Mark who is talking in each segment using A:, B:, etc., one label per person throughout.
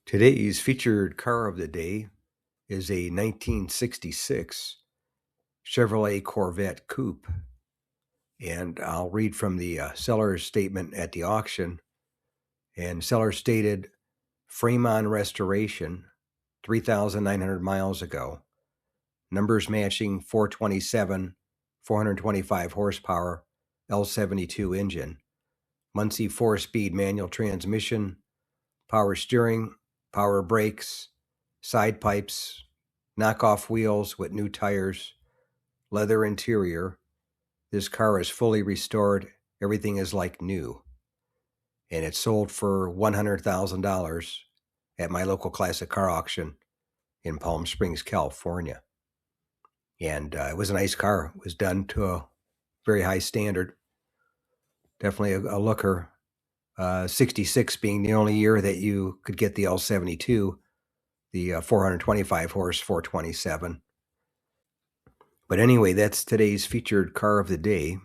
A: Today's featured car of the day is a 1966 Chevrolet Corvette Coupe. And I'll read from the seller's statement at the auction. And seller stated, frame on restoration, 3,900 miles ago. Numbers matching 427, 425 horsepower, L72 engine. Muncie 4-speed manual transmission, power steering, power brakes, side pipes, knockoff wheels with new tires, leather interior. This car is fully restored. Everything is like new. And it sold for $100,000 at my local classic car auction in Palm Springs, California. And it was a nice car. It was done to a very high standard. Definitely a looker. 66 being the only year that you could get the L72, the 425 horse 427. But anyway, that's today's featured car of the day,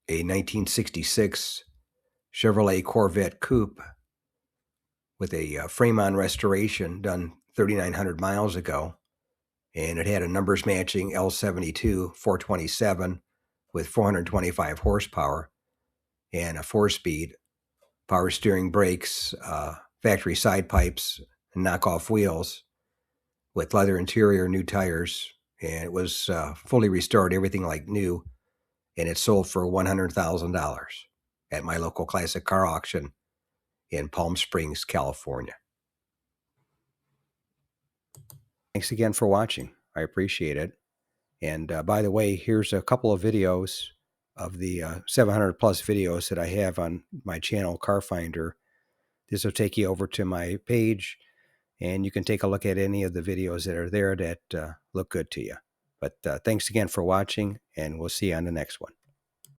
A: a 1966 Chevrolet Corvette Coupe with a frame-on restoration done 3,900 miles ago. And it had a numbers matching L72 427 with 425 horsepower and a 4-speed, power steering, brakes, factory side pipes, and knockoff wheels with leather interior, new tires. And it was fully restored, everything like new. And it sold for $100,000 at my local classic car auction in Palm Springs, California. Thanks again for watching. I appreciate it. And by the way, here's a couple of videos of the 700 plus videos that I have on my channel, Car Finder. This will take you over to my page, and you can take a look at any of the videos that are there that look good to you. But thanks again for watching, and we'll see you on the next one.